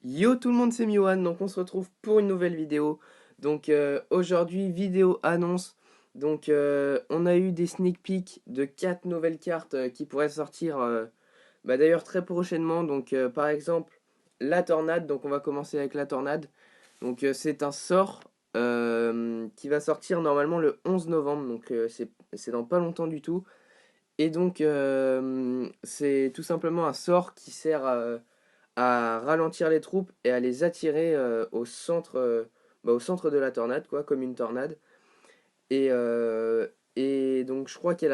Yo tout le monde, c'est Miwan, donc on se retrouve pour une nouvelle vidéo. Donc aujourd'hui, vidéo annonce. Donc on a eu des sneak peeks de 4 nouvelles cartes qui pourraient sortir d'ailleurs très prochainement. Donc par exemple, la tornade, donc on va commencer avec la tornade. Donc c'est un sort qui va sortir normalement le 11 novembre, donc c'est dans pas longtemps du tout. Et donc c'est tout simplement un sort qui sert à ralentir les troupes et à les attirer au centre de la tornade, quoi, comme une tornade. Et, euh, et donc je crois elle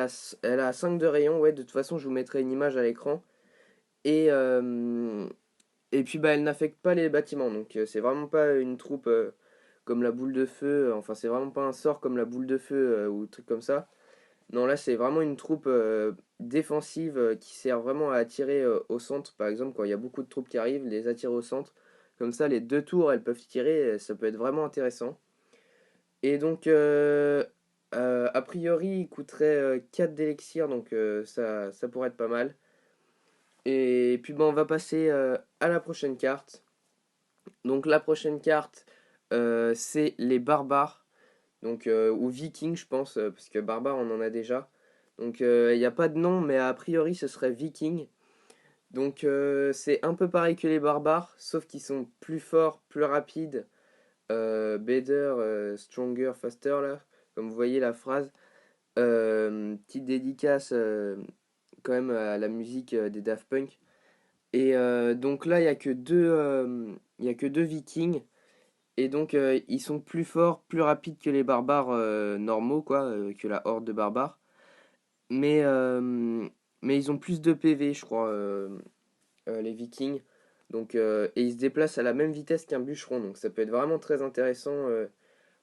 a 5 de rayon, ouais, de toute façon je vous mettrai une image à l'écran. Et, euh, et puis elle n'affecte pas les bâtiments, donc c'est vraiment pas une troupe comme la boule de feu, enfin c'est vraiment pas un sort comme la boule de feu ou truc comme ça. Non, là, c'est vraiment une troupe défensive qui sert vraiment à attirer au centre. Par exemple, quand il y a beaucoup de troupes qui arrivent, les attirer au centre. Comme ça, les deux tours, elles peuvent tirer. Ça peut être vraiment intéressant. Et donc, a priori, il coûterait 4 d'élixir. Donc, ça pourrait être pas mal. Et puis, on va passer à la prochaine carte. Donc, la prochaine carte, c'est les barbares. Donc, ou Viking, je pense, parce que barbare, on en a déjà. Donc, il n'y a pas de nom, mais a priori, ce serait Viking. Donc, c'est un peu pareil que les barbares, sauf qu'ils sont plus forts, plus rapides, better, stronger, faster, là. Comme vous voyez la phrase. Petite dédicace quand même à la musique des Daft Punk. Et donc là, il y a que deux Vikings. Et donc, ils sont plus forts, plus rapides que les barbares normaux, quoi, que la horde de barbares. Mais, euh, mais ils ont plus de PV, je crois, les Vikings. Donc, et ils se déplacent à la même vitesse qu'un bûcheron. Donc, ça peut être vraiment très intéressant.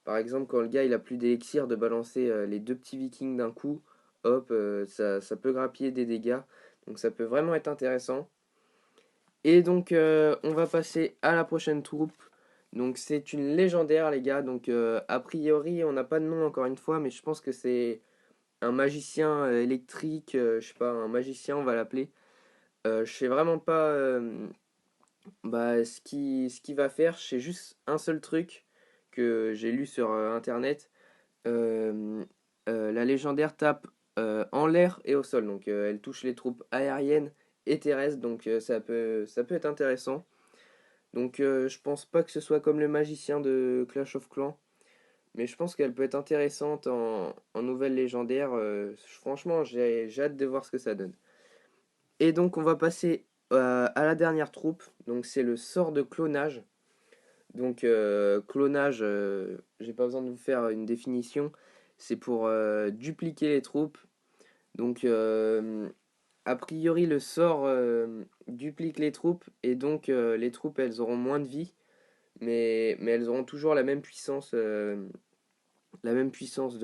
Par exemple, quand le gars il a plus d'élixir, de balancer les deux petits Vikings d'un coup. Hop, ça peut grappiller des dégâts. Donc, ça peut vraiment être intéressant. Et donc, on va passer à la prochaine troupe. Donc, c'est une légendaire, les gars. Donc, a priori, on n'a pas de nom encore une fois, mais je pense que c'est un magicien électrique. Je sais pas, un magicien, on va l'appeler. Je sais vraiment pas ce qu'il va faire. Je sais juste un seul truc que j'ai lu sur internet. Euh, la légendaire tape en l'air et au sol. Donc, elle touche les troupes aériennes et terrestres. Donc, ça peut être intéressant. Donc je pense pas que ce soit comme le magicien de Clash of Clans, mais je pense qu'elle peut être intéressante en nouvelle légendaire. Franchement, j'ai hâte de voir ce que ça donne. Et donc on va passer à la dernière troupe, donc c'est le sort de clonage. Donc clonage, j'ai pas besoin de vous faire une définition, c'est pour dupliquer les troupes. Donc a priori le sort duplique les troupes et donc les troupes elles auront moins de vie. Mais elles auront toujours la même puissance de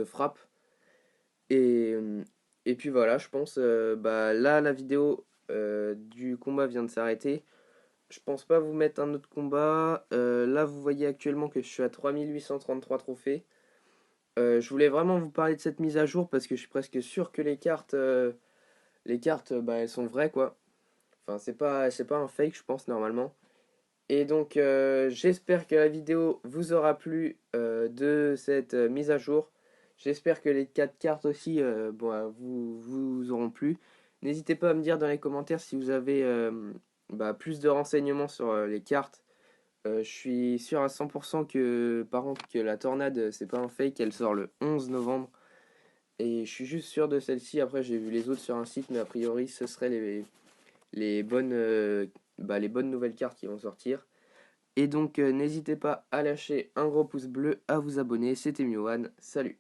frappe. Et, euh, et puis voilà, je pense, là, la vidéo du combat vient de s'arrêter. Je pense pas vous mettre un autre combat. Là, vous voyez actuellement que je suis à 3833 trophées. Je voulais vraiment vous parler de cette mise à jour parce que je suis presque sûr que les cartes, elles sont vraies, quoi. Enfin, c'est pas un fake, je pense, normalement. Et donc, j'espère que la vidéo vous aura plu de cette mise à jour. J'espère que les 4 cartes aussi vous auront plu. N'hésitez pas à me dire dans les commentaires si vous avez plus de renseignements sur les cartes. Je suis sûr à 100% que, par contre, que la tornade, c'est pas un fake, elle sort le 11 novembre. Et je suis juste sûr de celle-ci. Après, j'ai vu les autres sur un site, mais a priori, ce seraient les bonnes, les bonnes nouvelles cartes qui vont sortir. Et donc, n'hésitez pas à lâcher un gros pouce bleu, à vous abonner. C'était Miohan, salut!